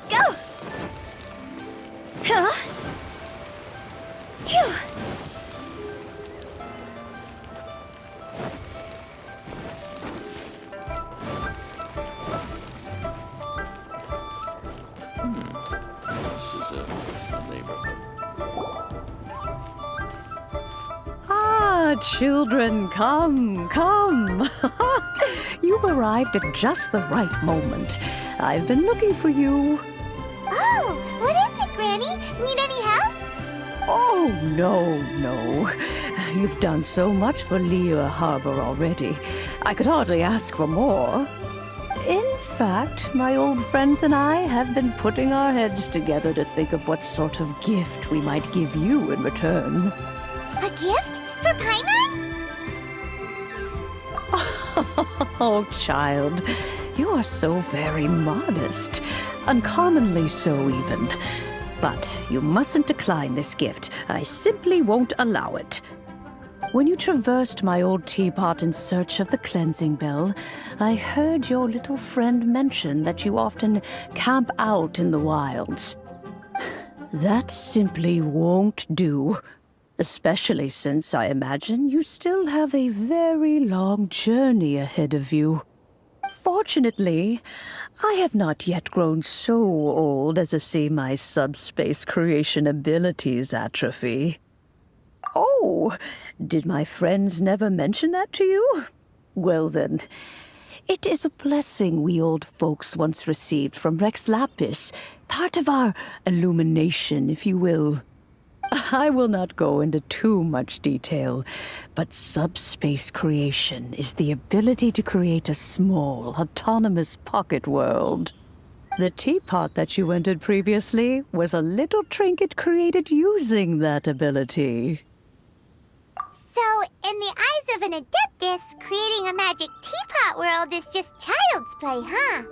Go! Huh? Phew! This is a neighborhood. Ah, children, come, come. You've arrived at just the right moment. I've been looking for you. Oh, what is it, Granny? Need any help? Oh, no, no. You've done so much for Liyue Harbor already. I could hardly ask for more. In fact, my old friends and I have been putting our heads together to think of what sort of gift we might give you in return. A gift? For Paimon? Oh, child, you are so very modest. Uncommonly so, even. But you mustn't decline this gift. I simply won't allow it. When you traversed my old teapot in search of the cleansing bell, I heard your little friend mention that you often camp out in the wilds. That simply won't do, especially since I imagine you still have a very long journey ahead of you. Fortunately, I have not yet grown so old as to see my subspace creation abilities atrophy. Oh, did my friends never mention that to you? Well then, it is a blessing we old folks once received from Rex Lapis, part of our illumination, if you will. I will not go into too much detail, but subspace creation is the ability to create a small, autonomous pocket world. The teapot that you entered previously was a little trinket created using that ability. So, in the eyes of an Adeptus, creating a magic teapot world is just child's play, huh?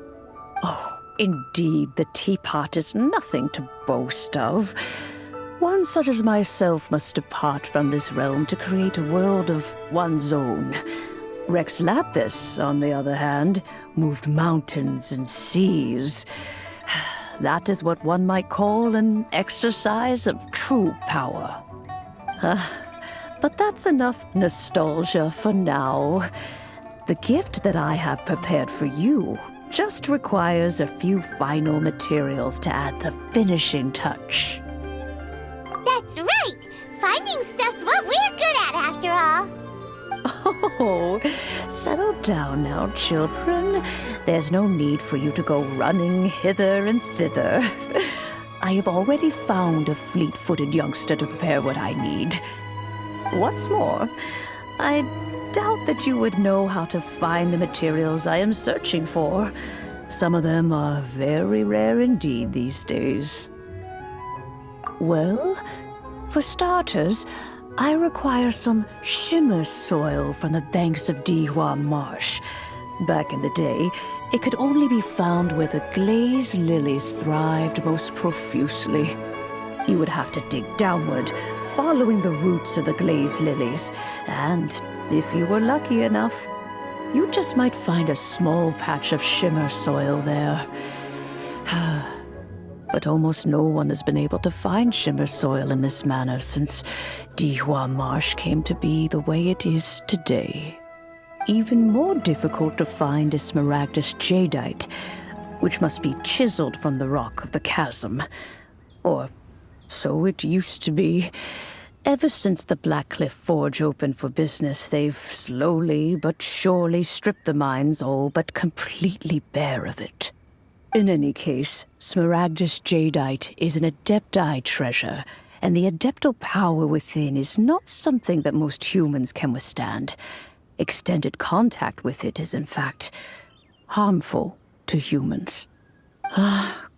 Oh, indeed, the teapot is nothing to boast of. One such as myself must depart from this realm to create a world of one's own. Rex Lapis, on the other hand, moved mountains and seas. That is what one might call an exercise of true power. But that's enough nostalgia for now. The gift that I have prepared for you just requires a few final materials to add the finishing touch. That's right! Finding stuff's what we're good at, after all. Oh, settle down now, children. There's no need for you to go running hither and thither. I have already found a fleet-footed youngster to prepare what I need. What's more, I doubt that you would know how to find the materials I am searching for. Some of them are very rare indeed these days. Well, for starters, I require some shimmer soil from the banks of Dihua Marsh. Back in the day, it could only be found where the glazed lilies thrived most profusely. You would have to dig downward, following the roots of the glazed lilies, and if you were lucky enough, you just might find a small patch of shimmer soil there. But almost no one has been able to find shimmer soil in this manner since Dihua Marsh came to be the way it is today. Even more difficult to find is smaragdus jadeite, which must be chiseled from the rock of the chasm. Or so it used to be. Ever since the Blackcliff Forge opened for business, they've slowly but surely stripped the mines all but completely bare of it. In any case, smaragdus jadeite is an adepti treasure, and the adeptal power within is not something that most humans can withstand. Extended contact with it is, in fact, harmful to humans.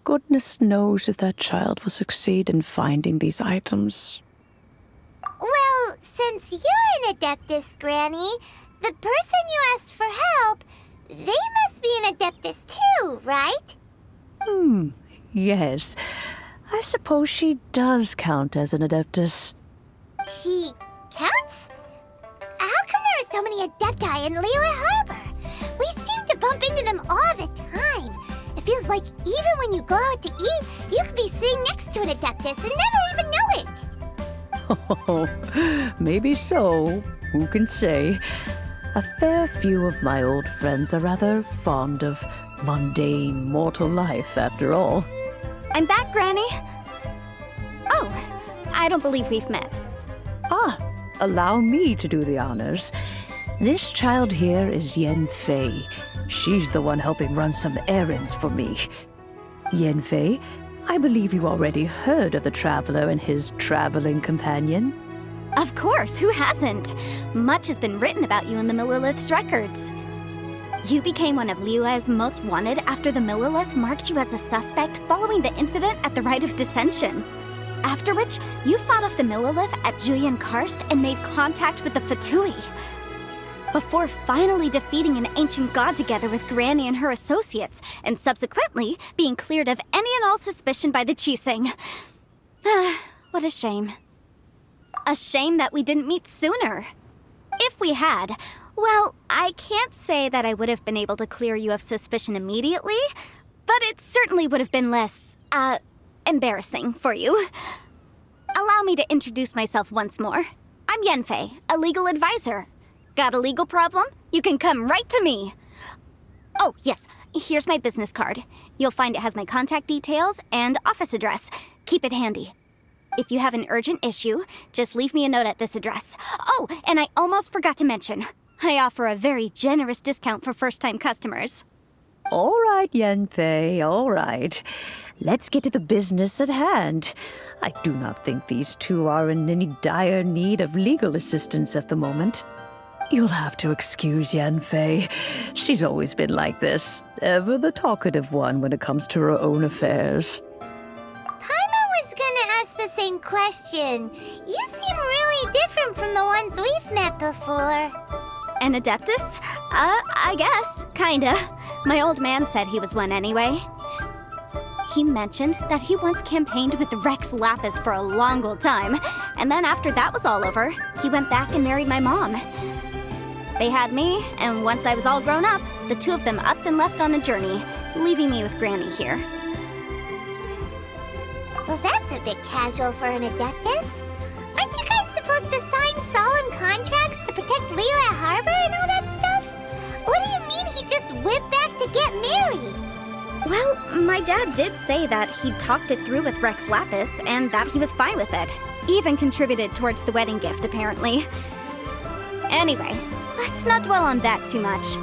Goodness knows if that child will succeed in finding these items. Well, since you're an Adeptus, Granny, the person you asked for help they must be an Adeptus too, right? Yes. I suppose she does count as an Adeptus. She counts? How come there are so many Adepti in Liyue Harbor? We seem to bump into them all the time. It feels like even when you go out to eat, you could be sitting next to an Adeptus and never even know it. Oh, maybe so. Who can say? A fair few of my old friends are rather fond of mundane mortal life, after all. I'm back, Granny. Oh, I don't believe we've met. Allow me to do the honors. This child here is Yanfei. She's the one helping run some errands for me. Yanfei, I believe you already heard of the traveler and his traveling companion. Of course, who hasn't? Much has been written about you in the Millilith's records. You became one of Liyue's most wanted after the Millilith marked you as a suspect following the incident at the Rite of Dissension. After which, you fought off the Millilith at Julian Karst and made contact with the Fatui. Before finally defeating an ancient god together with Granny and her associates, and subsequently being cleared of any and all suspicion by the Qixing. What a shame. A shame that we didn't meet sooner. If we had, well, I can't say that I would have been able to clear you of suspicion immediately, but it certainly would have been less, embarrassing for you. Allow me to introduce myself once more. I'm Yanfei, a legal advisor. Got a legal problem? You can come right to me. Oh, yes, here's my business card. You'll find it has my contact details and office address. Keep it handy. If you have an urgent issue, just leave me a note at this address. Oh, and I almost forgot to mention, I offer a very generous discount for first-time customers. All right, Yanfei, all right. Let's get to the business at hand. I do not think these two are in any dire need of legal assistance at the moment. You'll have to excuse Yanfei. She's always been like this, ever the talkative one when it comes to her own affairs. Paimon was gonna ask the same question. You seem really different from the ones we've met before. An Adeptus? I guess. Kinda. My old man said he was one anyway. He mentioned that he once campaigned with Rex Lapis for a long old time, and then after that was all over, he went back and married my mom. They had me, and once I was all grown up, the two of them upped and left on a journey, leaving me with Granny here. Well, that's a bit casual for an Adeptus. Aren't you guys supposed to sign solemn contracts to protect Liyue Harbor and all that stuff? What do you mean he just went back to get married? Well, my dad did say that he'd talked it through with Rex Lapis, and that he was fine with it. Even contributed towards the wedding gift, apparently. Anyway, let's not dwell on that too much.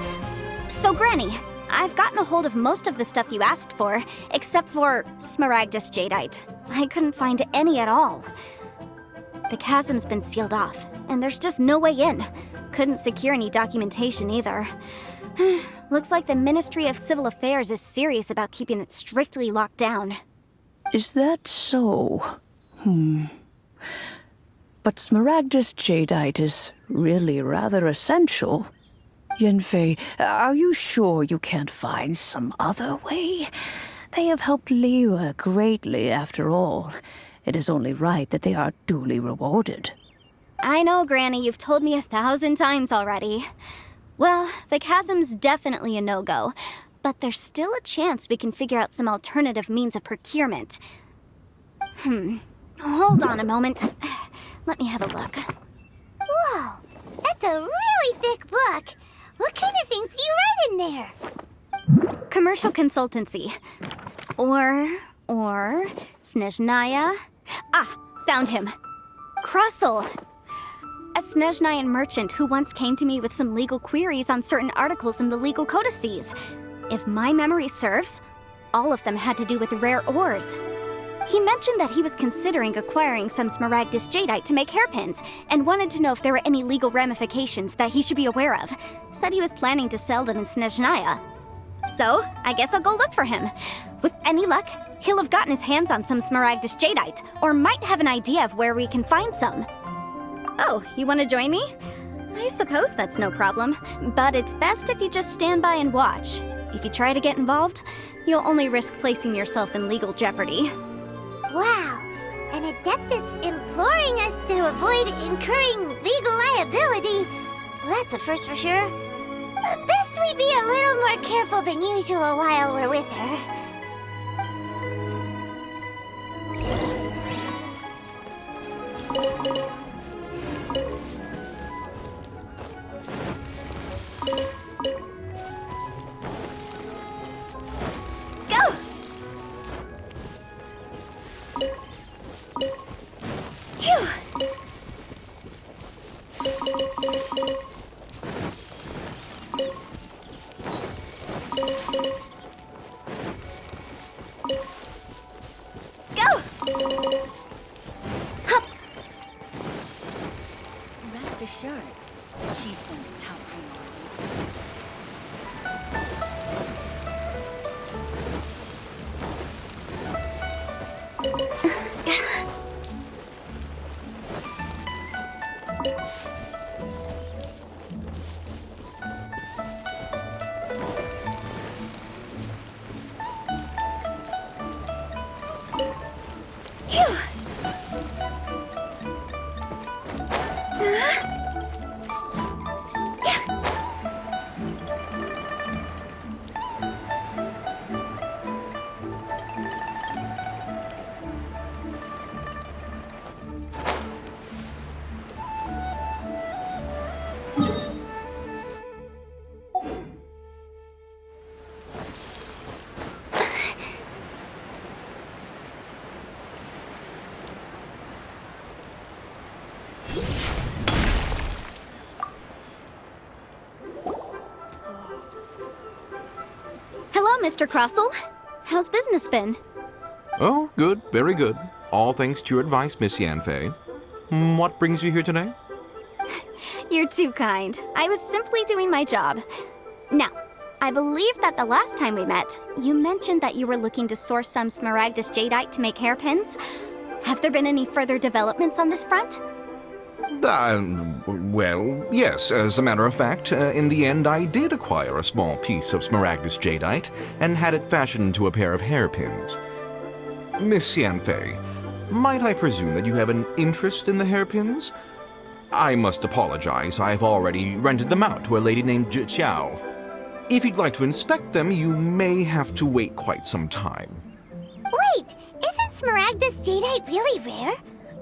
So, Granny, I've gotten a hold of most of the stuff you asked for, except for Smaragdus Jadeite. I couldn't find any at all. The chasm's been sealed off, and there's just no way in. Couldn't secure any documentation either. Looks like the Ministry of Civil Affairs is serious about keeping it strictly locked down. Is that so? But Smaragdus Jadeite is really rather essential. Yanfei, are you sure you can't find some other way? They have helped Liyue greatly, after all. It is only right that they are duly rewarded. I know, Granny, you've told me 1,000 times already. Well, the chasm's definitely a no-go, but there's still a chance we can figure out some alternative means of procurement. Hold on a moment. Let me have a look. Whoa, that's a really thick book. What kind of things do you write in there? Commercial consultancy. Or Snezhnaya. Found him. Krusel. A Snezhnayan merchant who once came to me with some legal queries on certain articles in the legal codices. If my memory serves, all of them had to do with rare ores. He mentioned that he was considering acquiring some Smaragdus Jadeite to make hairpins, and wanted to know if there were any legal ramifications that he should be aware of. Said he was planning to sell them in Snezhnaya. So, I guess I'll go look for him. With any luck, he'll have gotten his hands on some Smaragdus Jadeite, or might have an idea of where we can find some. Oh, you want to join me? I suppose that's no problem, but it's best if you just stand by and watch. If you try to get involved, you'll only risk placing yourself in legal jeopardy. Wow, an Adeptus imploring us to avoid incurring legal liability. Well, that's a first for sure. Best we be a little more careful than usual while we're with her. Go! Phew! Go! Hup! Rest assured, she sends top priority. Phew! Hello, Mr. Crossell. How's business been? Oh, good, very good. All thanks to your advice, Miss Yanfei. What brings you here today? You're too kind. I was simply doing my job. Now, I believe that the last time we met, you mentioned that you were looking to source some Smaragdus jadeite to make hairpins. Have there been any further developments on this front? Well, yes. As a matter of fact, in the end, I did acquire a small piece of Smaragdus jadeite and had it fashioned into a pair of hairpins. Miss Yanfei, might I presume that you have an interest in the hairpins? I must apologize. I've already rented them out to a lady named Zhiqiao. If you'd like to inspect them, you may have to wait quite some time. Wait, isn't Smaragdus jadeite really rare?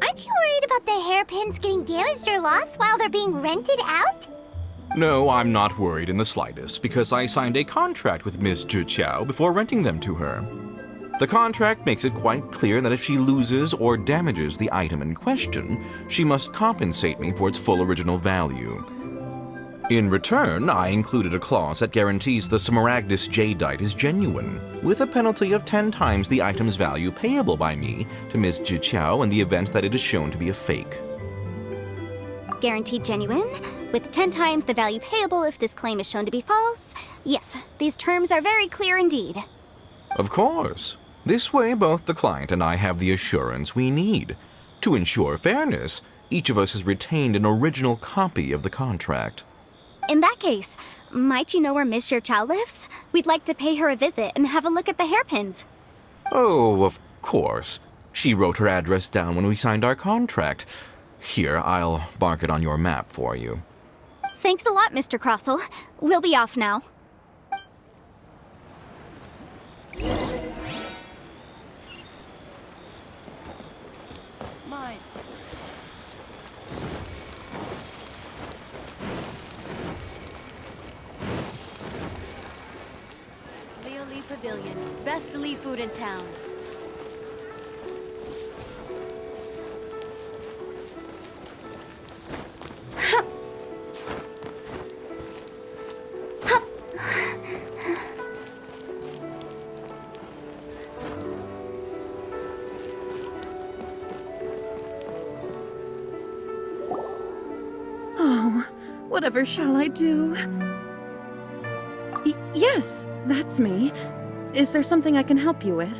Aren't you worried about the hairpins getting damaged or lost while they're being rented out? No, I'm not worried in the slightest, because I signed a contract with Miss Zhiqiao before renting them to her. The contract makes it quite clear that if she loses or damages the item in question, she must compensate me for its full original value. In return, I included a clause that guarantees the Smaragdus jadeite is genuine, with a penalty of 10 times the item's value payable by me to Miss Zhiqiao in the event that it is shown to be a fake. Guaranteed genuine, with 10 times the value payable if this claim is shown to be false. Yes, these terms are very clear indeed. Of course. This way, both the client and I have the assurance we need. To ensure fairness, each of us has retained an original copy of the contract. In that case, might you know where Miss Zhiqiao lives? We'd like to pay her a visit and have a look at the hairpins. Oh, of course. She wrote her address down when we signed our contract. Here, I'll mark it on your map for you. Thanks a lot, Mr. Crossell. We'll be off now. Mine. Leo Lee Pavilion. Best Lee food in town. Oh, whatever shall I do? Yes, that's me. Is there something I can help you with?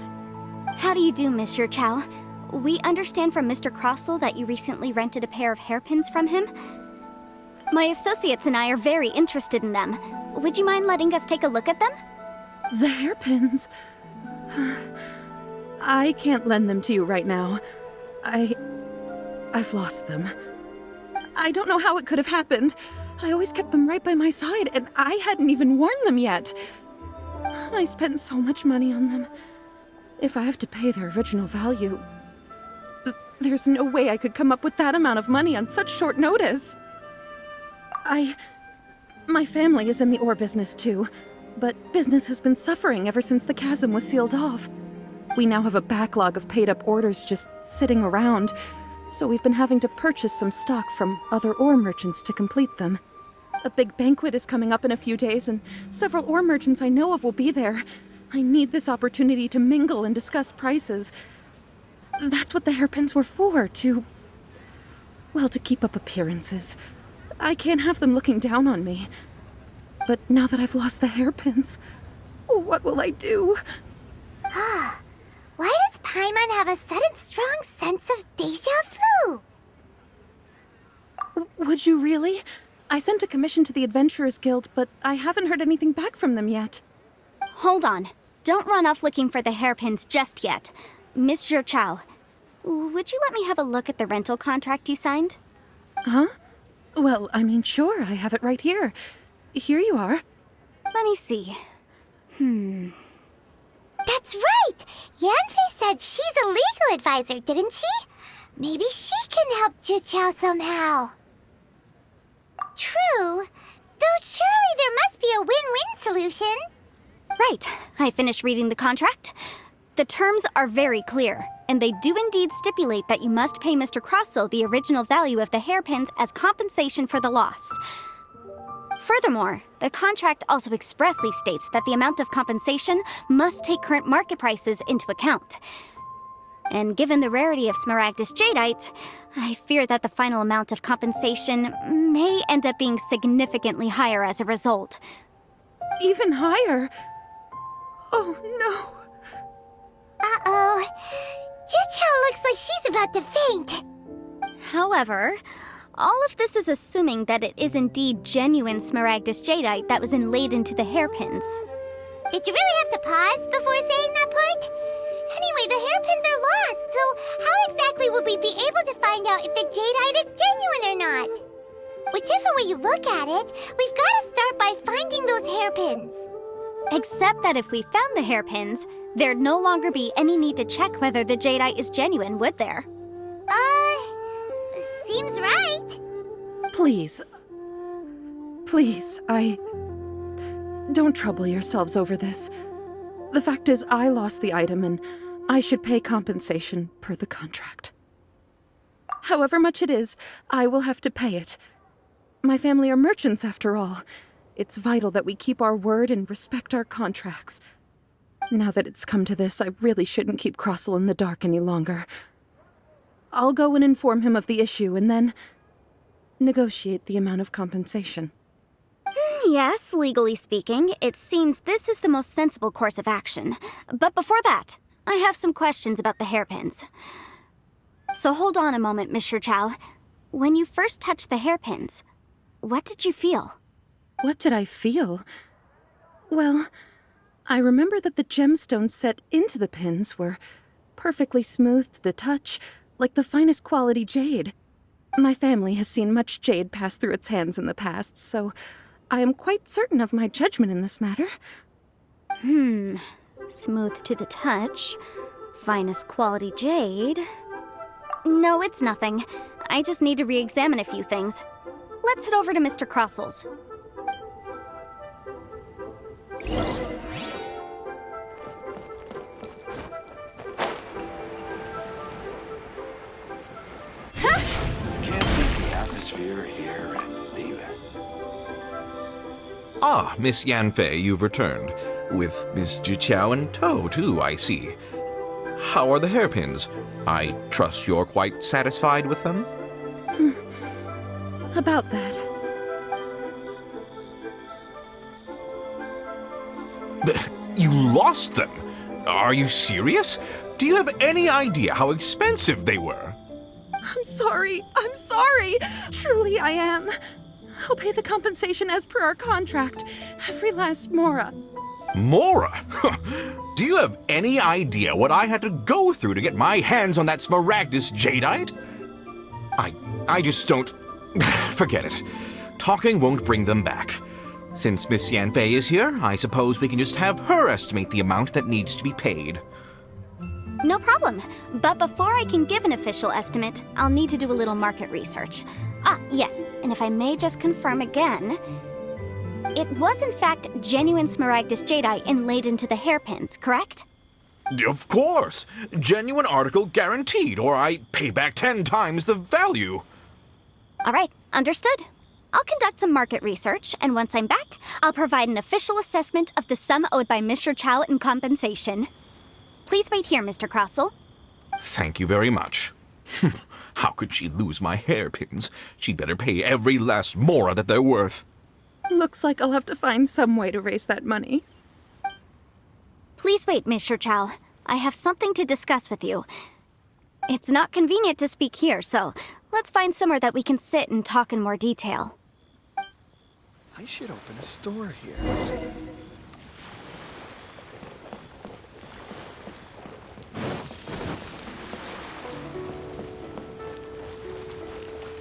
How do you do, Miss Zhiqiao? We understand from Mr. Crossell that you recently rented a pair of hairpins from him. My associates and I are very interested in them. Would you mind letting us take a look at them? The hairpins. I can't lend them to you right now. I've lost them. I don't know how it could have happened. I always kept them right by my side, and I hadn't even worn them yet. I spent so much money on them. If I have to pay their original value, there's no way I could come up with that amount of money on such short notice. My family is in the ore business too, but business has been suffering ever since the chasm was sealed off. We now have a backlog of paid-up orders just sitting around, so we've been having to purchase some stock from other ore merchants to complete them. A big banquet is coming up in a few days, and several ore merchants I know of will be there. I need this opportunity to mingle and discuss prices. That's what the hairpins were for, to keep up appearances. I can't have them looking down on me. But now that I've lost the hairpins, what will I do? Why does Paimon have a sudden strong sense of déjà vu? Would you really? I sent a commission to the Adventurers Guild, but I haven't heard anything back from them yet. Hold on. Don't run off looking for the hairpins just yet. Miss Chow, would you let me have a look at the rental contract you signed? Huh? Well, I mean, sure, I have it right here. Here you are. Let me see. That's right! Yanfei said she's a legal advisor, didn't she? Maybe she can help Juqiao somehow. True. Though surely there must be a win-win solution. Right. I finished reading the contract. The terms are very clear, and they do indeed stipulate that you must pay Mr. Crossell the original value of the hairpins as compensation for the loss. Furthermore, the contract also expressly states that the amount of compensation must take current market prices into account. And given the rarity of Smaragdus Jadeite, I fear that the final amount of compensation may end up being significantly higher as a result. Even higher? Oh, no. Uh-oh. Juqiao looks like she's about to faint. However, all of this is assuming that it is indeed genuine Smaragdus Jadeite that was inlaid into the hairpins. Did you really have to pause before saying that part? Anyway, the hairpins are lost, so how exactly would we be able to find out if the jadeite is genuine or not? Whichever way you look at it, we've got to start by finding those hairpins. Except that if we found the hairpins, there'd no longer be any need to check whether the jadeite is genuine, would there? Seems right. Please, don't trouble yourselves over this. The fact is, I lost the item and I should pay compensation per the contract. However much it is, I will have to pay it. My family are merchants, after all. It's vital that we keep our word and respect our contracts. Now that it's come to this, I really shouldn't keep Crossell in the dark any longer. I'll go and inform him of the issue and then negotiate the amount of compensation. Yes, legally speaking, it seems this is the most sensible course of action. But before that, I have some questions about the hairpins. So hold on a moment, Miss Chow. When you first touched the hairpins, what did you feel? What did I feel? Well, I remember that the gemstones set into the pins were perfectly smooth to the touch, like the finest quality jade. My family has seen much jade pass through its hands in the past, so I am quite certain of my judgment in this matter. Smooth to the touch, finest quality jade. No, it's nothing. I just need to re-examine a few things. Let's head over to Mr. Crossell's. Can't beat the atmosphere here at Leland. Ah, Miss Yanfei, you've returned. With Miss Juqiao in tow, too, I see. How are the hairpins? I trust you're quite satisfied with them? About that. You lost them? Are you serious? Do you have any idea how expensive they were? I'm sorry. Truly I am. I'll pay the compensation as per our contract. Every last mora. Mora? Do you have any idea what I had to go through to get my hands on that Smaragdus jadeite? I just don't... Forget it. Talking won't bring them back. Since Miss Yanfei is here, I suppose we can just have her estimate the amount that needs to be paid. No problem. But before I can give an official estimate, I'll need to do a little market research. Ah, yes, and if I may just confirm again, it was in fact genuine Smaragdus jadeite inlaid into the hairpins, correct? Of course! Genuine article guaranteed, or I pay back 10 times the value. All right, understood. I'll conduct some market research, and once I'm back, I'll provide an official assessment of the sum owed by Mr. Chow in compensation. Please wait here, Mr. Crossell. Thank you very much. How could she lose my hairpins? She'd better pay every last mora that they're worth. Looks like I'll have to find some way to raise that money. Please wait, Mr. Chow. I have something to discuss with you. It's not convenient to speak here, so let's find somewhere that we can sit and talk in more detail. I should open a store here.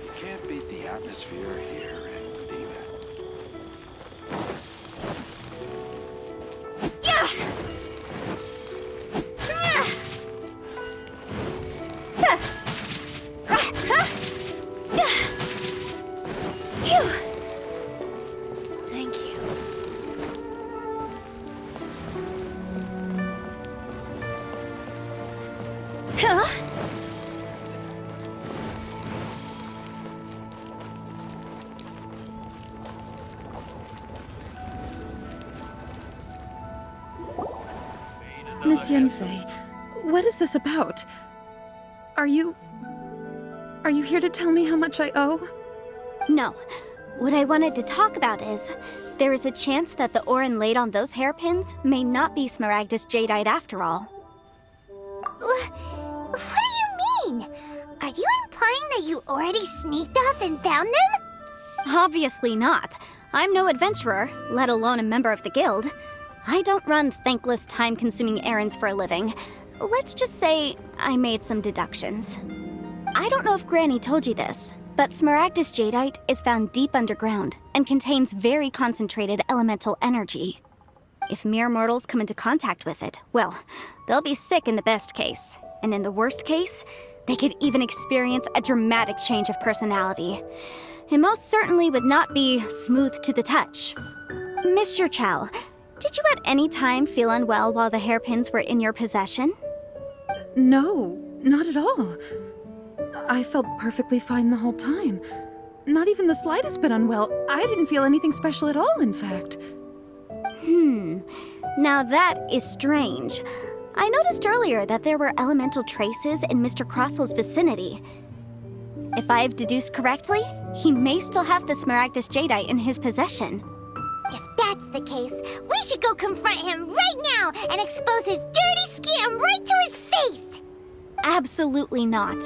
You can't beat the atmosphere here in Miha. Thank you. Huh? Miss Yanfei, what is this about? Are you here to tell me how much I owe? No. What I wanted to talk about is, there is a chance that the ore inlaid on those hairpins may not be Smaragdus jadeite after all. What do you mean? Are you implying that you already sneaked off and found them? Obviously not. I'm no adventurer, let alone a member of the guild. I don't run thankless, time-consuming errands for a living. Let's just say I made some deductions. I don't know if Granny told you this, but Smaragdus jadeite is found deep underground and contains very concentrated elemental energy. If mere mortals come into contact with it, well, they'll be sick in the best case. And in the worst case, they could even experience a dramatic change of personality. It most certainly would not be smooth to the touch. Mr. Chow, did you at any time feel unwell while the hairpins were in your possession? No, not at all. I felt perfectly fine the whole time. Not even the slightest bit unwell. I didn't feel anything special at all, in fact. Now that is strange. I noticed earlier that there were elemental traces in Mr. Crossell's vicinity. If I've deduced correctly, he may still have the Smaragdus jadeite in his possession. If that's the case, we should go confront him right now and expose his dirty scam right to his face! Absolutely not.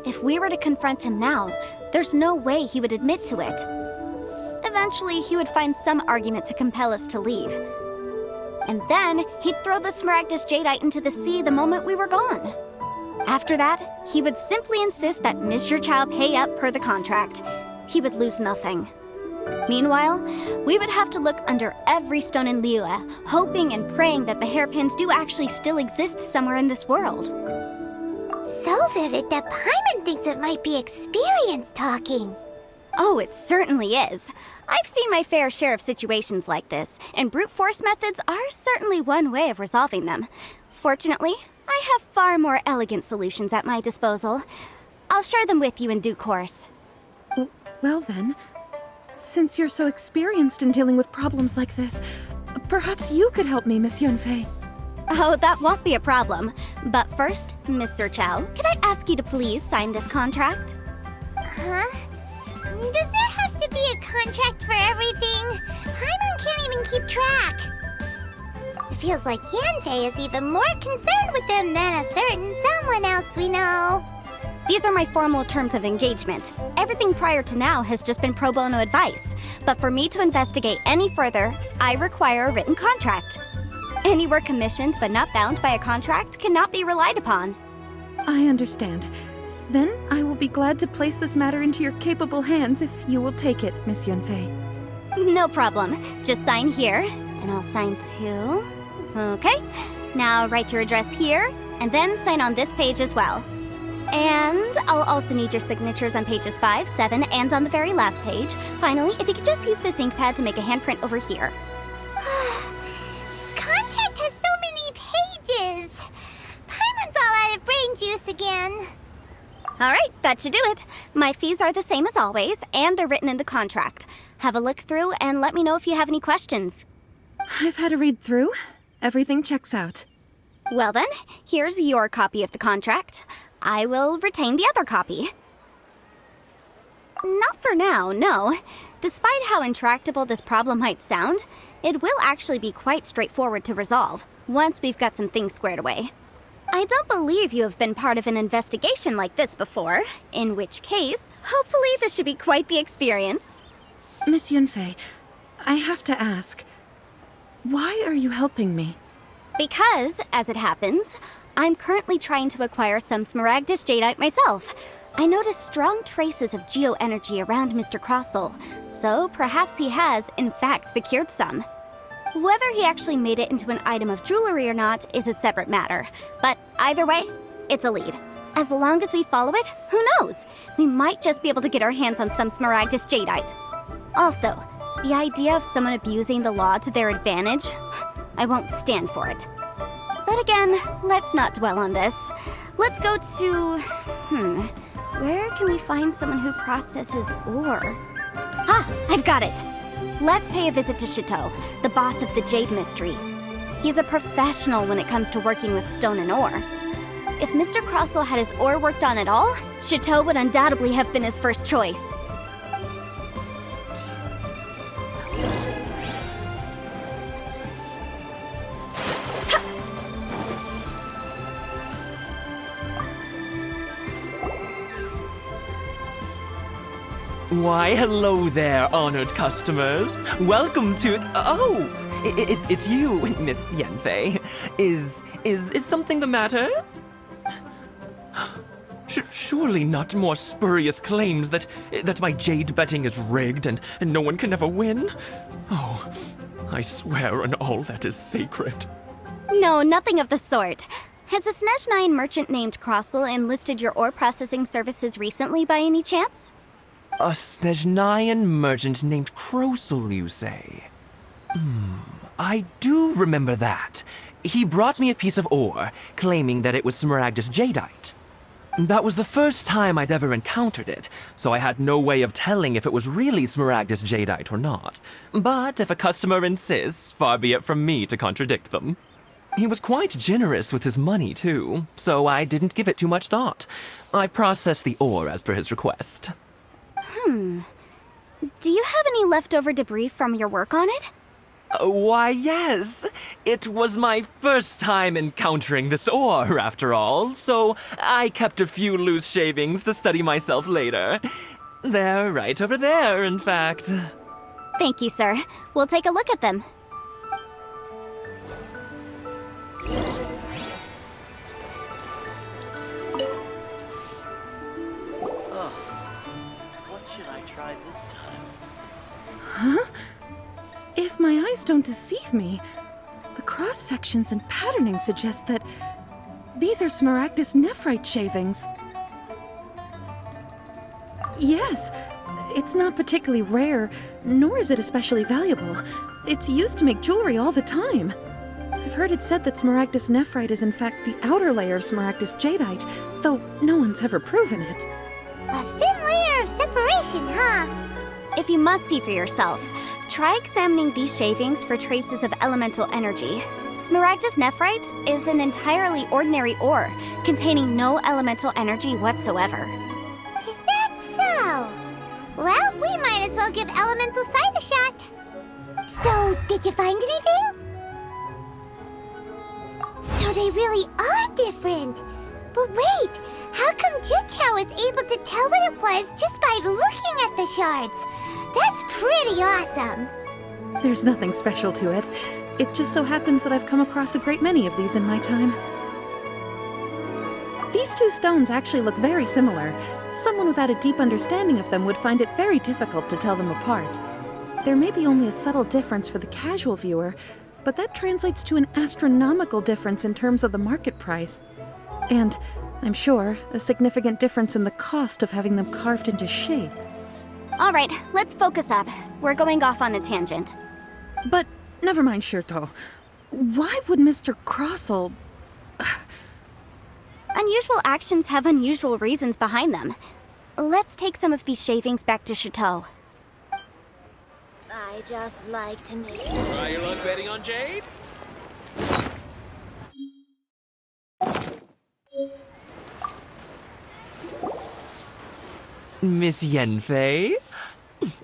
If we were to confront him now, there's no way he would admit to it. Eventually, he would find some argument to compel us to leave. And then, he'd throw the Smaragdus jadeite into the sea the moment we were gone. After that, he would simply insist that Mr. Chow pay up per the contract. He would lose nothing. Meanwhile, we would have to look under every stone in Liyue, hoping and praying that the hairpins do actually still exist somewhere in this world. So vivid that Paimon thinks it might be experience talking. Oh, it certainly is. I've seen my fair share of situations like this, and brute force methods are certainly one way of resolving them. Fortunately, I have far more elegant solutions at my disposal. I'll share them with you in due course. Well then, since you're so experienced in dealing with problems like this, perhaps you could help me, Miss Yanfei. Oh, that won't be a problem. But first, Mr. Chow, can I ask you to please sign this contract? Huh? Does there have to be a contract for everything? Paimon can't even keep track. It feels like Yanfei is even more concerned with them than a certain someone else we know. These are my formal terms of engagement. Everything prior to now has just been pro bono advice. But for me to investigate any further, I require a written contract. Any work commissioned but not bound by a contract cannot be relied upon. I understand. Then I will be glad to place this matter into your capable hands if you will take it, Miss Yunfei. No problem. Just sign here, and I'll sign too. Okay. Now write your address here, and then sign on this page as well. And I'll also need your signatures on pages 5, 7, and on the very last page. Finally, if you could just use this ink pad to make a handprint over here. This contract has so many pages. Paimon's all out of brain juice again. Alright, that should do it. My fees are the same as always, and they're written in the contract. Have a look through and let me know if you have any questions. I've had a read through. Everything checks out. Well then, here's your copy of the contract. I will retain the other copy. Not for now, no. Despite how intractable this problem might sound, it will actually be quite straightforward to resolve, once we've got some things squared away. I don't believe you have been part of an investigation like this before, in which case, hopefully this should be quite the experience. Miss Yunfei, I have to ask, why are you helping me? Because, as it happens, I'm currently trying to acquire some Smaragdus Jadeite myself. I noticed strong traces of geo-energy around Mr. Crossel, so perhaps he has, in fact, secured some. Whether he actually made it into an item of jewelry or not is a separate matter, but either way, it's a lead. As long as we follow it, who knows? We might just be able to get our hands on some Smaragdus Jadeite. Also, the idea of someone abusing the law to their advantage, I won't stand for it. But again, let's not dwell on this. Let's go to... where can we find someone who processes ore? Ah, I've got it! Let's pay a visit to Chateau, the boss of the Jade Mystery. He's a professional when it comes to working with stone and ore. If Mr. Crossel had his ore worked on at all, Chateau would undoubtedly have been his first choice. Why, hello there, honored customers. Welcome to... Oh! It's you, Miss Yanfei. Is something the matter? Surely not more spurious claims that my jade betting is rigged and no one can ever win? Oh, I swear on all that is sacred. No, nothing of the sort. Has a Snezhnayan merchant named Crossel enlisted your ore processing services recently by any chance? A Snezhnayan merchant named Crossel, you say? I do remember that. He brought me a piece of ore, claiming that it was Smaragdus Jadeite. That was the first time I'd ever encountered it, so I had no way of telling if it was really Smaragdus Jadeite or not. But if a customer insists, far be it from me to contradict them. He was quite generous with his money, too, so I didn't give it too much thought. I processed the ore as per his request. Do you have any leftover debris from your work on it? Why, yes. It was my first time encountering this ore, after all, so I kept a few loose shavings to study myself later. They're right over there, in fact. Thank you, sir. We'll take a look at them. What should I try this time? Huh? If my eyes don't deceive me, the cross-sections and patterning suggest that these are Smaragdus nephrite shavings. Yes, it's not particularly rare, nor is it especially valuable. It's used to make jewelry all the time. I've heard it said that Smaragdus nephrite is in fact the outer layer of Smaragdus jadeite, though no one's ever proven it. A thin layer of separation, huh? If you must see for yourself, try examining these shavings for traces of elemental energy. Smaragdus nephrite is an entirely ordinary ore, containing no elemental energy whatsoever. Is that so? Well, we might as well give elemental sight a shot. So, did you find anything? So they really are different. But wait, How come Jichao was able to tell what it was just by looking at the shards? That's pretty awesome. There's nothing special to it. It just so happens that I've come across a great many of these in my time. These two stones actually look very similar. Someone without a deep understanding of them would find it very difficult to tell them apart. There may be only a subtle difference for the casual viewer, but that translates to an astronomical difference in terms of the market price. And, I'm sure, a significant difference in the cost of having them carved into shape. All right, let's focus up. We're going off on a tangent. But, never mind, Shirto. Why would Mr. Crossell... Unusual actions have unusual reasons behind them. Let's take some of these shavings back to Chateau. I just like to make... Try your luck betting on Jade? Miss Yanfei?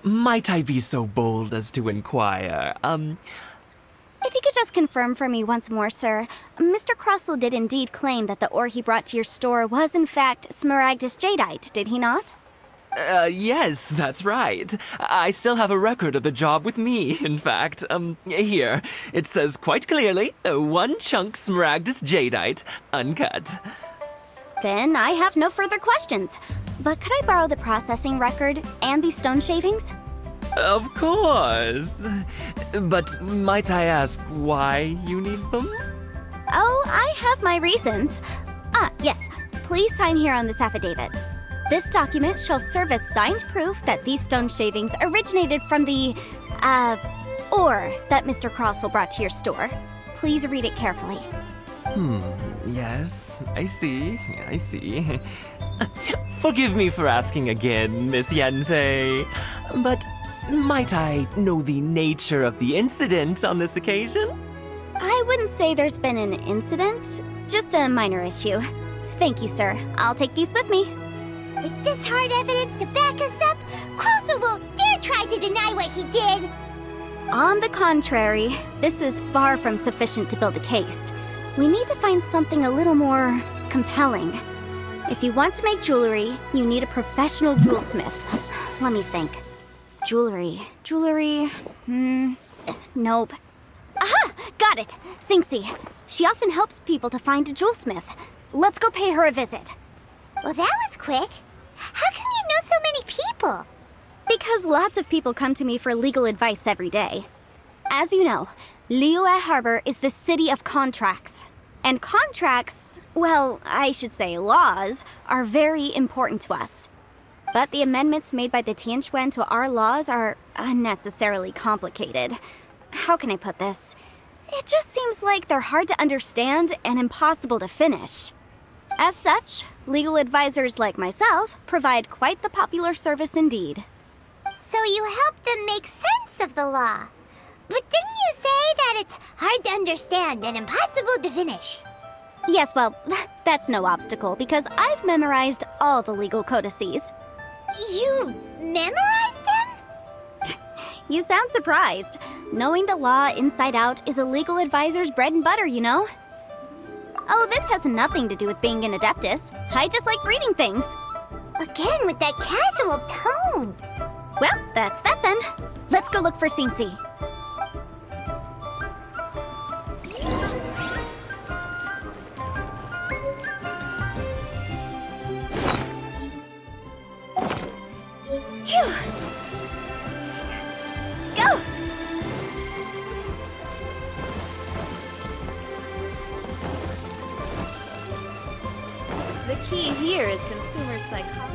Might I be so bold as to inquire, If you could just confirm for me once more, sir. Mr. Crossell did indeed claim that the ore he brought to your store was in fact Smaragdus Jadeite, did he not? Yes, that's right. I still have a record of the job with me, in fact. Here. It says quite clearly, 1 chunk Smaragdus Jadeite, uncut. Then I have no further questions. But could I borrow the processing record and these stone shavings? Of course. But might I ask why you need them? Oh, I have my reasons. Yes. Please sign here on this affidavit. This document shall serve as signed proof that these stone shavings originated from the, ore that Mr. Crossell brought to your store. Please read it carefully. Yes, I see. Forgive me for asking again, Miss Yanfei, but might I know the nature of the incident on this occasion? I wouldn't say there's been an incident, just a minor issue. Thank you, sir. I'll take these with me. With this hard evidence to back us up, Crossell won't dare try to deny what he did! On the contrary, this is far from sufficient to build a case. We need to find something a little more compelling. If you want to make jewelry, you need a professional jewelsmith. Let me think. Jewelry. Nope. Aha! Got it! Xingxi. She often helps people to find a jewelsmith. Let's go pay her a visit. Well, that was quick. How come you know so many people? Because lots of people come to me for legal advice every day. As you know, Liyue Harbor is the city of contracts. And contracts, well, I should say laws, are very important to us. But the amendments made by the Tianquan to our laws are unnecessarily complicated. How can I put this? It just seems like they're hard to understand and impossible to finish. As such, legal advisors like myself provide quite the popular service indeed. So you help them make sense of the law. But didn't you say that it's hard to understand and impossible to finish? Yes, well, that's no obstacle because I've memorized all the legal codices. You memorized them? You sound surprised. Knowing the law inside out is a legal advisor's bread and butter, you know? Oh, this has nothing to do with being an adeptus. I just like reading things. Again, with that casual tone. Well, that's that then. Let's go look for Xingxi. Phew. Go! The key here is consumer psychology.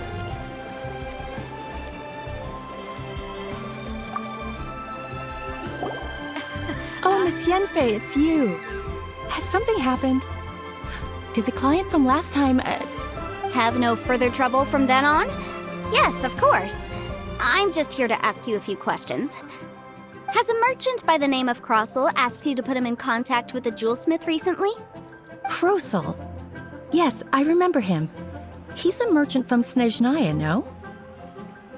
Oh, Miss Yanfei, it's you. Has something happened? Did the client from last time, Have no further trouble from then on? Yes, of course. I'm just here to ask you a few questions. Has a merchant by the name of Crossell asked you to put him in contact with a jewelsmith recently? Crossell? Yes, I remember him. He's a merchant from Snezhnaya, no?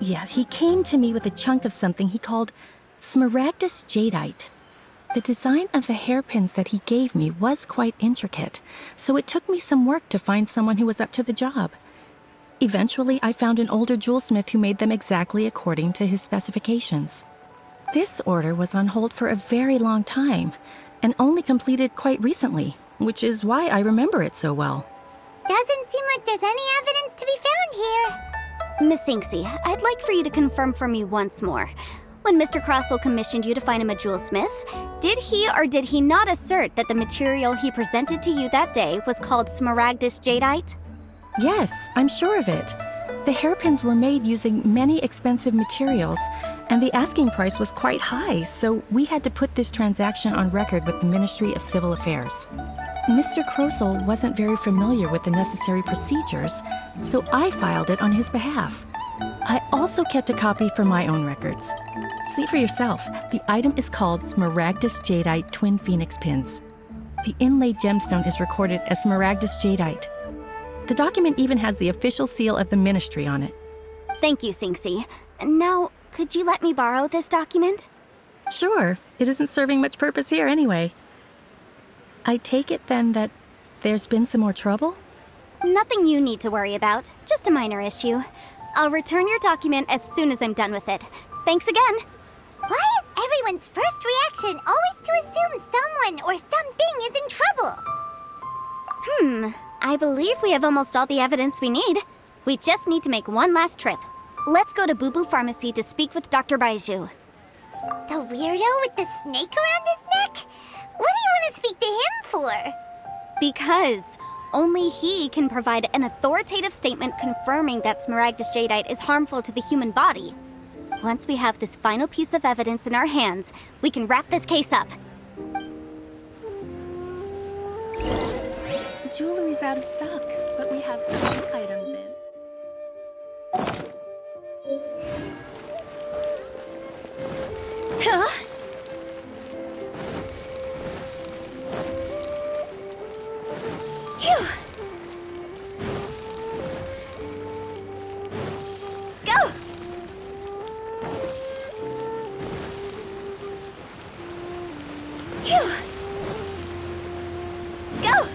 Yeah, he came to me with a chunk of something he called Smaragdus Jadeite. The design of the hairpins that he gave me was quite intricate, so it took me some work to find someone who was up to the job. Eventually, I found an older jewelsmith who made them exactly according to his specifications. This order was on hold for a very long time, and only completed quite recently, which is why I remember it so well. Doesn't seem like there's any evidence to be found here. Miss Sinksy, I'd like for you to confirm for me once more. When Mr. Crossell commissioned you to find him a jewelsmith, did he or did he not assert that the material he presented to you that day was called smaragdus jadeite? Yes, I'm sure of it. The hairpins were made using many expensive materials, and the asking price was quite high, so we had to put this transaction on record with the Ministry of Civil Affairs. Mr. Crossell wasn't very familiar with the necessary procedures, so I filed it on his behalf. I also kept a copy for my own records. See for yourself, the item is called Smaragdus Jadeite Twin Phoenix Pins. The inlaid gemstone is recorded as Smaragdus Jadeite. The document even has the official seal of the ministry on it. Thank you, Sinksy. Now, could you let me borrow this document? Sure, it isn't serving much purpose here anyway. I take it then that there's been some more trouble? Nothing you need to worry about, just a minor issue. I'll return your document as soon as I'm done with it. Thanks again. Why is everyone's first reaction always to assume someone or something is in trouble? I believe we have almost all the evidence we need. We just need to make one last trip. Let's go to Boo Boo Pharmacy to speak with Dr. Baiju. The weirdo with the snake around his neck? What do you want to speak to him for? Because only he can provide an authoritative statement confirming that smaragdus jadeite is harmful to the human body. Once we have this final piece of evidence in our hands, we can wrap this case up. Jewelry's out of stock, but we have some new items in. Huh? Phew. Go! Phew. Go!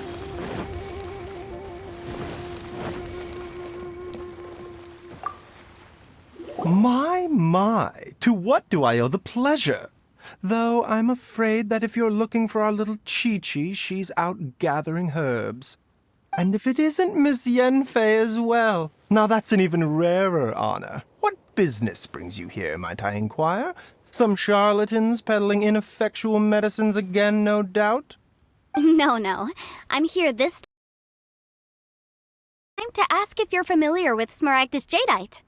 My, to what do I owe the pleasure? Though I'm afraid that if you're looking for our little Chi-Chi, she's out gathering herbs. And if it isn't Miss Yanfei as well, now that's an even rarer honor. What business brings you here, might I inquire? Some charlatans peddling ineffectual medicines again, no doubt? No. I'm here this time to ask if you're familiar with smaragdus jadeite.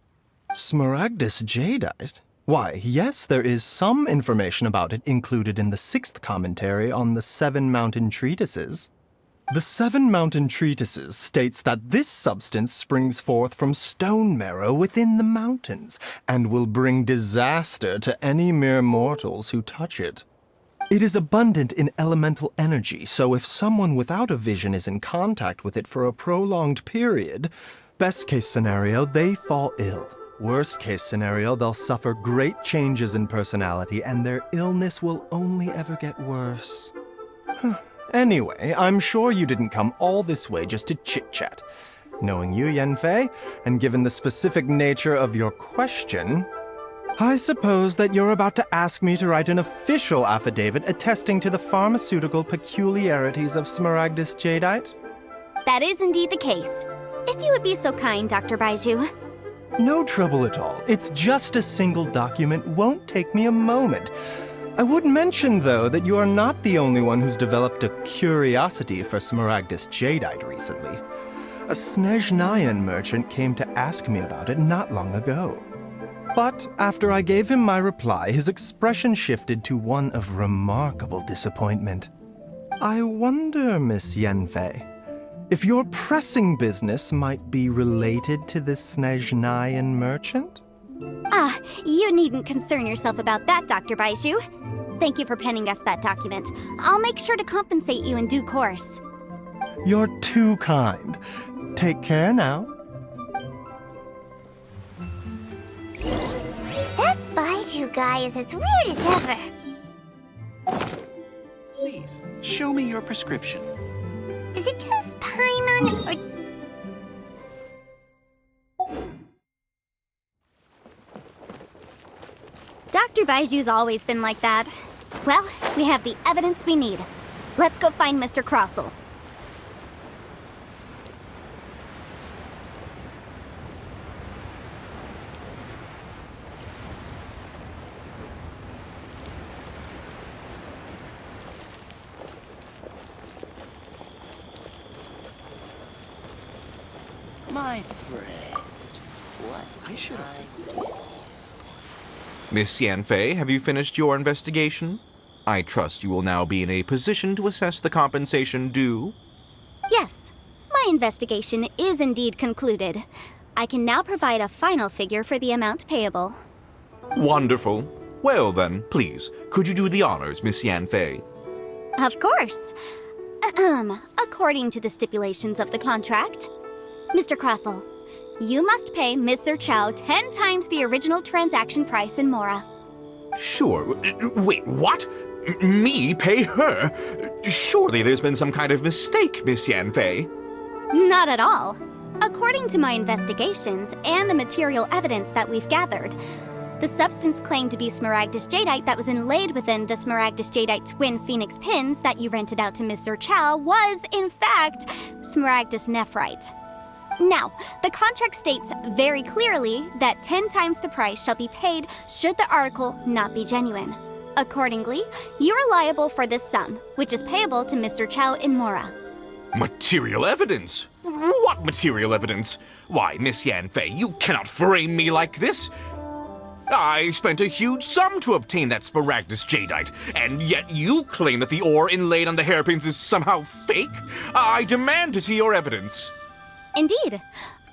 Smaragdus jadeite? Why, yes, there is some information about it included in the 6th commentary on the 7 Mountain Treatises. The 7 Mountain Treatises states that this substance springs forth from stone marrow within the mountains, and will bring disaster to any mere mortals who touch it. It is abundant in elemental energy, so if someone without a vision is in contact with it for a prolonged period, best case scenario, they fall ill. Worst case scenario, they'll suffer great changes in personality, and their illness will only ever get worse. Anyway, I'm sure you didn't come all this way just to chit-chat. Knowing you, Yanfei, and given the specific nature of your question, I suppose that you're about to ask me to write an official affidavit attesting to the pharmaceutical peculiarities of smaragdus jadeite? That is indeed the case. If you would be so kind, Dr. Baiju. No trouble at all. It's just a single document. Won't take me a moment. I would mention, though, that you are not the only one who's developed a curiosity for smaragdus jadeite recently. A Snezhnayan merchant came to ask me about it not long ago. But after I gave him my reply, his expression shifted to one of remarkable disappointment. I wonder, Miss Yanfei, if your pressing business might be related to this Snezhnayan merchant? You needn't concern yourself about that, Dr. Baiju. Thank you for penning us that document. I'll make sure to compensate you in due course. You're too kind. Take care now. That Baiju guy is as weird as ever. Please, show me your prescription. Is it just Paimon or... Baiju's always been like that. Well, we have the evidence we need. Let's go find Mr. Crossell. My friend, what I should have. Miss Yanfei, have you finished your investigation? I trust you will now be in a position to assess the compensation due. Yes, my investigation is indeed concluded. I can now provide a final figure for the amount payable. Wonderful. Well then, please, could you do the honors, Miss Yanfei? Of course. According to the stipulations of the contract, Mr. Crossell, you must pay Mr. Chow 10 times the original transaction price in Mora. Sure. Wait, what? Me pay her? Surely there's been some kind of mistake, Miss Yanfei. Not at all. According to my investigations and the material evidence that we've gathered, the substance claimed to be Smaragdus Jadeite that was inlaid within the Smaragdus Jadeite twin phoenix pins that you rented out to Mr. Chow was, in fact, Smaragdus Nephrite. Now, the contract states very clearly that 10 times the price shall be paid should the article not be genuine. Accordingly, you are liable for this sum, which is payable to Mr. Chow in Mora. Material evidence? What material evidence? Why, Miss Yanfei, you cannot frame me like this. I spent a huge sum to obtain that Smaragdus Jadeite, and yet you claim that the ore inlaid on the hairpins is somehow fake? I demand to see your evidence. Indeed.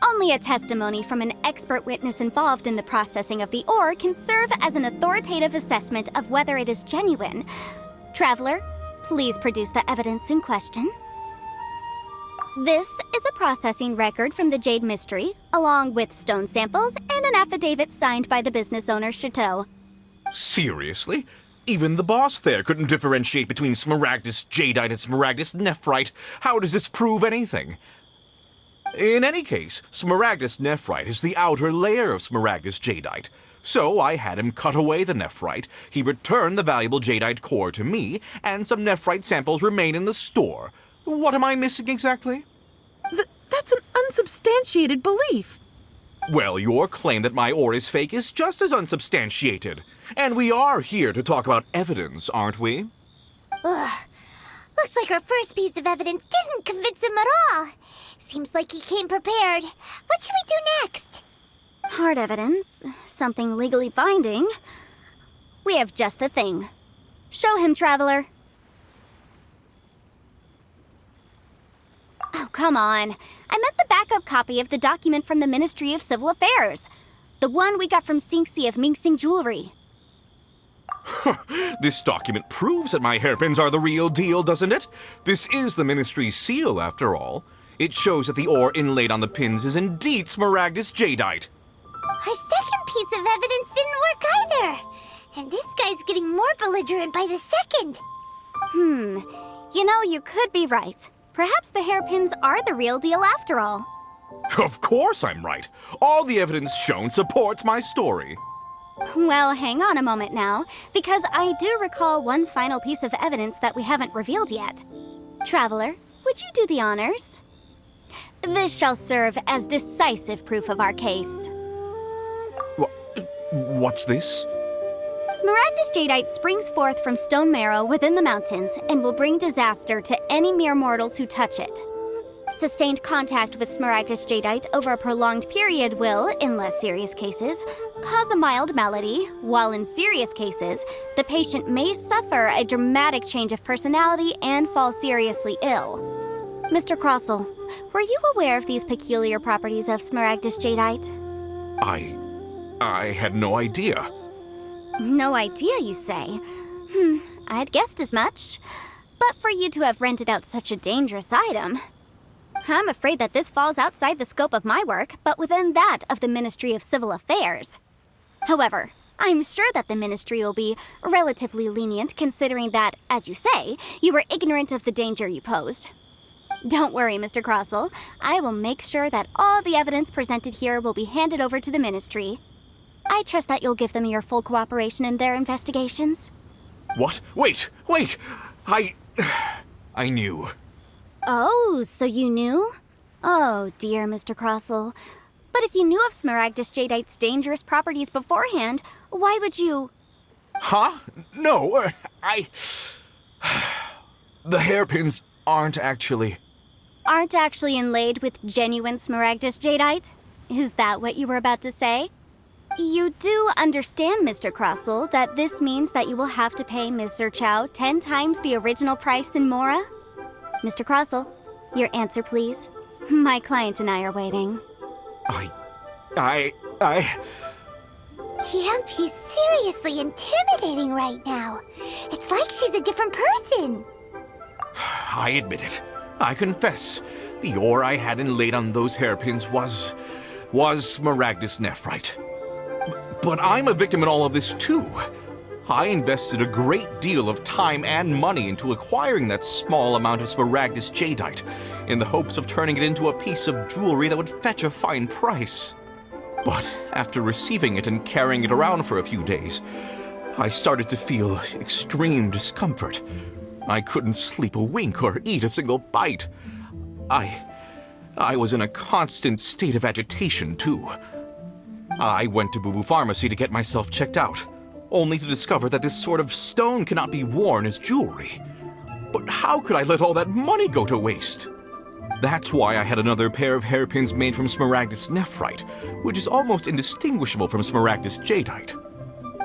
Only a testimony from an expert witness involved in the processing of the ore can serve as an authoritative assessment of whether it is genuine. Traveler, please produce the evidence in question. This is a processing record from the Jade Mystery, along with stone samples and an affidavit signed by the business owner, Chateau. Seriously? Even the boss there couldn't differentiate between Smaragdus Jadeite and Smaragdus Nephrite. How does this prove anything? In any case, Smaragdus Nephrite is the outer layer of Smaragdus Jadeite. So I had him cut away the Nephrite, he returned the valuable Jadeite core to me, and some Nephrite samples remain in the store. What am I missing exactly? That's an unsubstantiated belief. Well, your claim that my ore is fake is just as unsubstantiated. And we are here to talk about evidence, aren't we? Ugh. Looks like our first piece of evidence didn't convince him at all. Seems like he came prepared. What should we do next? Hard evidence, something legally binding. We have just the thing. Show him, Traveler. Oh, come on. I meant the backup copy of the document from the Ministry of Civil Affairs. The one we got from Xingxi of Mingxing Jewelry. This document proves that my hairpins are the real deal, doesn't it? This is the Ministry's seal, after all. It shows that the ore inlaid on the pins is indeed Smaragdus Jadeite. Our second piece of evidence didn't work either. And this guy's getting more belligerent by the second. You know, you could be right. Perhaps the hairpins are the real deal after all. Of course I'm right. All the evidence shown supports my story. Well, hang on a moment now, because I do recall one final piece of evidence that we haven't revealed yet. Traveler, would you do the honors? This shall serve as decisive proof of our case. What's this? Smaragdus Jadeite springs forth from stone marrow within the mountains and will bring disaster to any mere mortals who touch it. Sustained contact with Smaragdus Jadeite over a prolonged period will, in less serious cases, cause a mild malady, while in serious cases, the patient may suffer a dramatic change of personality and fall seriously ill. Mr. Crossell, were you aware of these peculiar properties of Smaragdus Jadeite? I had no idea. No idea, you say? I'd guessed as much. But for you to have rented out such a dangerous item... I'm afraid that this falls outside the scope of my work, but within that of the Ministry of Civil Affairs. However, I'm sure that the Ministry will be relatively lenient considering that, as you say, you were ignorant of the danger you posed. Don't worry, Mr. Crossell. I will make sure that all the evidence presented here will be handed over to the Ministry. I trust that you'll give them your full cooperation in their investigations. What? Wait! I knew. Oh, so you knew? Oh, dear Mr. Crossell. But if you knew of Smaragdus Jadeite's dangerous properties beforehand, why would you... Huh? No, The hairpins aren't actually inlaid with genuine Smaragdus Jadeite? Is that what you were about to say? You do understand, Mr. Crossell, that this means that you will have to pay Ms. Zerchow 10 times the original price in Mora? Mr. Crossell, your answer, please. My client and I are waiting. Yep, he's seriously intimidating right now. It's like she's a different person. I admit it. I confess. The ore I had inlaid on those hairpins was Smaragdus nephrite. But I'm a victim in all of this too. I invested a great deal of time and money into acquiring that small amount of Smaragdus Jadeite, in the hopes of turning it into a piece of jewelry that would fetch a fine price. But after receiving it and carrying it around for a few days, I started to feel extreme discomfort. I couldn't sleep a wink or eat a single bite. I was in a constant state of agitation, too. I went to Boo Boo Pharmacy to get myself checked out, only to discover that this sort of stone cannot be worn as jewelry. But how could I let all that money go to waste? That's why I had another pair of hairpins made from Smaragdus nephrite, which is almost indistinguishable from Smaragdus Jadeite.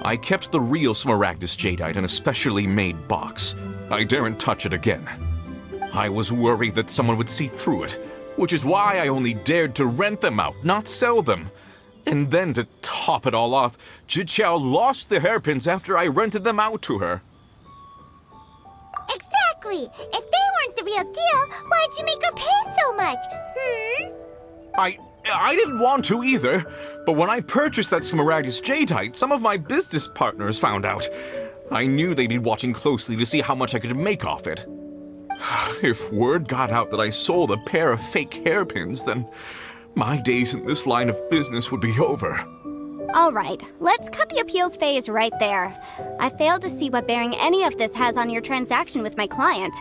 I kept the real Smaragdus Jadeite in a specially made box. I daren't touch it again. I was worried that someone would see through it, which is why I only dared to rent them out, not sell them. And then to top it all off, Zhiqiao lost the hairpins after I rented them out to her. Exactly! If they weren't the real deal, why'd you make her pay so much? I didn't want to either, but when I purchased that Smaragdus Jadeite, some of my business partners found out. I knew they'd be watching closely to see how much I could make off it. If word got out that I sold a pair of fake hairpins, then my days in this line of business would be over. All right, let's cut the appeals phase right there. I failed to see what bearing any of this has on your transaction with my client.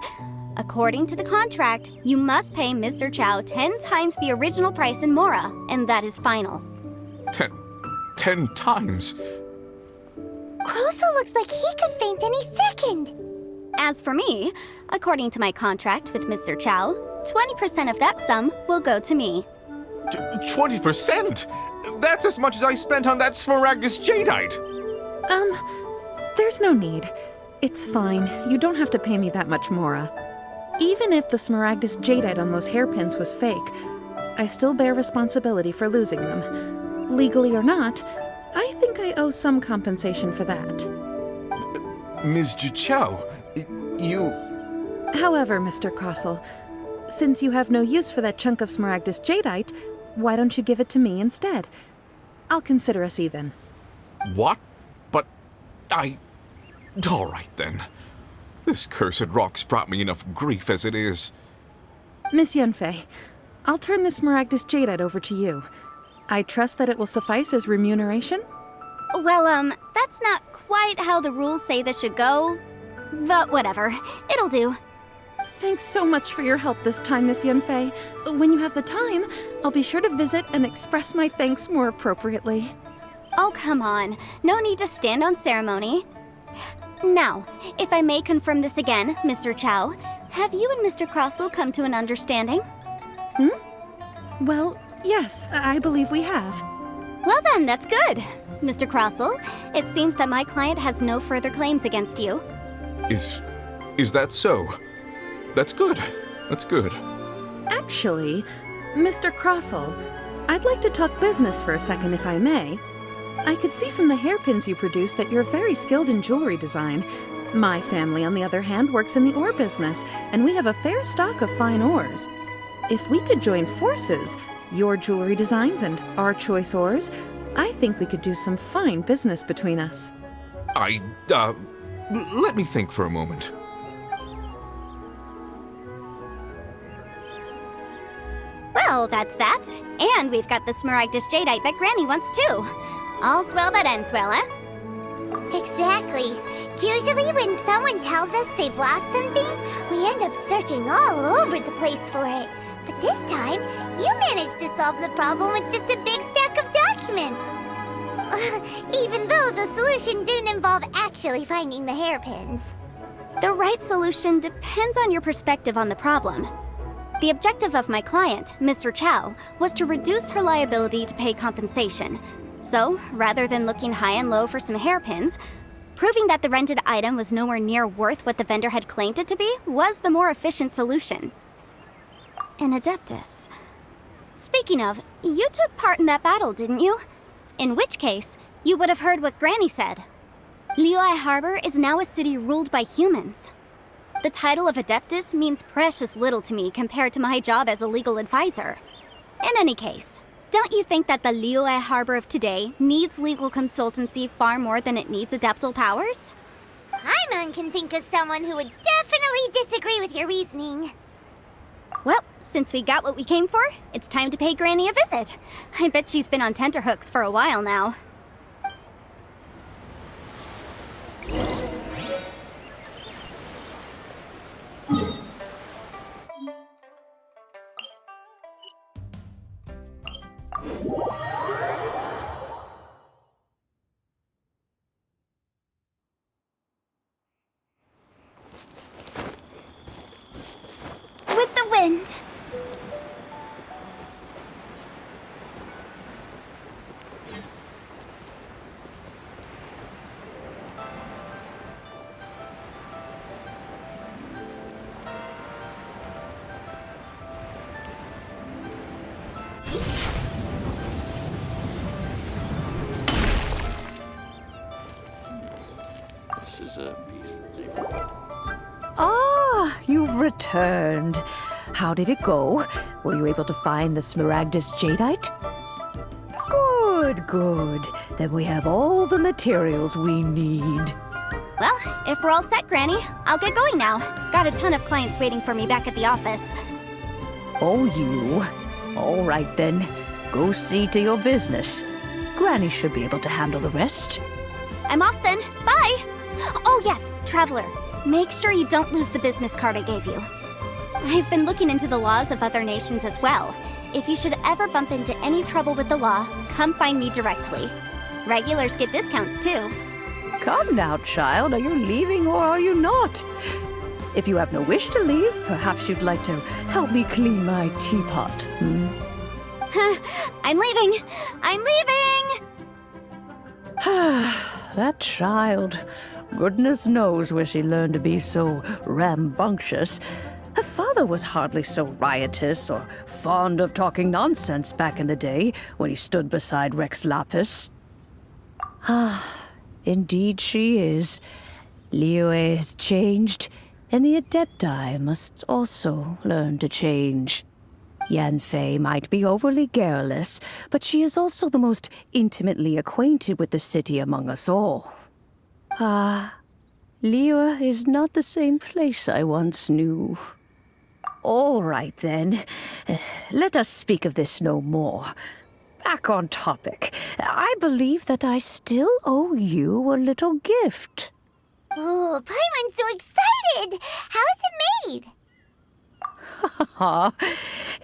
According to the contract, you must pay Mr. Chow 10 times the original price in Mora, and that is final. 10 times? Crossell looks like he could faint any second. As for me, according to my contract with Mr. Chow, 20% of that sum will go to me. 20%? That's as much as I spent on that Smaragdus Jadeite! There's no need. It's fine. You don't have to pay me that much, Mora. Even if the Smaragdus Jadeite on those hairpins was fake, I still bear responsibility for losing them. Legally or not, I think I owe some compensation for that. Ms. Zhiqiao, you... However, Mr. Crossell, since you have no use for that chunk of Smaragdus Jadeite, why don't you give it to me instead? I'll consider us even. What? But all right, then. This cursed rock's brought me enough grief as it is. Miss Yunfei, I'll turn the Smaragdus Jadeite over to you. I trust that it will suffice as remuneration? Well, that's not quite how the rules say this should go. But whatever, it'll do. Thanks so much for your help this time, Miss Yunfei. When you have the time, I'll be sure to visit and express my thanks more appropriately. Oh, come on. No need to stand on ceremony. Now, if I may confirm this again, Mr. Chow, have you and Mr. Crossell come to an understanding? Well, yes, I believe we have. Well then, that's good. Mr. Crossell, it seems that my client has no further claims against you. Is that so? That's good. That's good. Actually, Mr. Crossell, I'd like to talk business for a second, if I may. I could see from the hairpins you produce that you're very skilled in jewelry design. My family, on the other hand, works in the ore business, and we have a fair stock of fine ores. If we could join forces, your jewelry designs and our choice ores, I think we could do some fine business between us. Let me think for a moment. Well, that's that. And we've got the Smaragdus Jadeite that Granny wants too. All's well that ends well, eh? Exactly. Usually when someone tells us they've lost something, we end up searching all over the place for it. But this time, you managed to solve the problem with just a big stack of documents. Even though the solution didn't involve actually finding the hairpins. The right solution depends on your perspective on the problem. The objective of my client, Mr. Chow, was to reduce her liability to pay compensation. So, rather than looking high and low for some hairpins, proving that the rented item was nowhere near worth what the vendor had claimed it to be was the more efficient solution. An Adeptus. Speaking of, you took part in that battle, didn't you? In which case, you would have heard what Granny said. Liyue Harbor is now a city ruled by humans. The title of Adeptus means precious little to me compared to my job as a legal advisor. In any case, don't you think that the Liyue Harbor of today needs legal consultancy far more than it needs adeptal powers? Paimon can think of someone who would definitely disagree with your reasoning. Well, since we got what we came for, it's time to pay Granny a visit. I bet she's been on tenterhooks for a while now. With the wind. This is a peaceful neighborhood. Ah, you've returned. How did it go? Were you able to find the Smaragdus Jadeite? Good, good. Then we have all the materials we need. Well, if we're all set, Granny, I'll get going now. Got a ton of clients waiting for me back at the office. Oh, you. All right then. Go see to your business. Granny should be able to handle the rest. I'm off then. Bye! Oh yes, Traveler. Make sure you don't lose the business card I gave you. I've been looking into the laws of other nations as well. If you should ever bump into any trouble with the law, come find me directly. Regulars get discounts too. Come now, child. Are you leaving or are you not? If you have no wish to leave, perhaps you'd like to help me clean my teapot, hmm? I'm leaving! I'm leaving! That child. Goodness knows where she learned to be so rambunctious. Her father was hardly so riotous or fond of talking nonsense back in the day when he stood beside Rex Lapis. Indeed she is. Liyue has changed, and the Adepti must also learn to change. Yanfei might be overly garrulous, but she is also the most intimately acquainted with the city among us all. Liyue is not the same place I once knew. All right, then. Let us speak of this no more. Back on topic. I believe that I still owe you a little gift. Oh, Paimon's so excited! How is it made?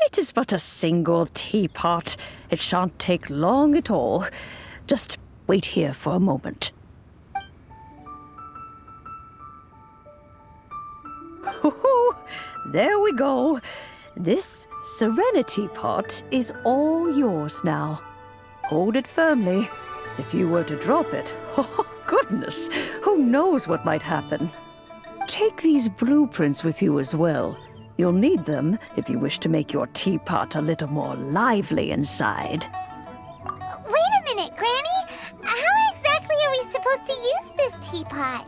It is but a single teapot. It shan't take long at all. Just wait here for a moment. There we go. This Serenity Pot is all yours now. Hold it firmly. If you were to drop it, oh goodness, who knows what might happen. Take these blueprints with you as well. You'll need them if you wish to make your teapot a little more lively inside. Wait a minute, Granny! How exactly are we supposed to use this teapot?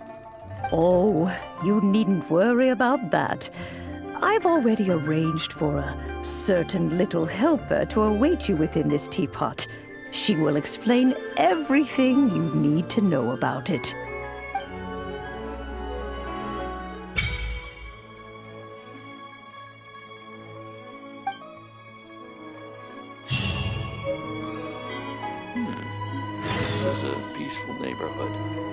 Oh, you needn't worry about that. I've already arranged for a certain little helper to await you within this teapot. She will explain everything you need to know about it. This is a peaceful neighborhood.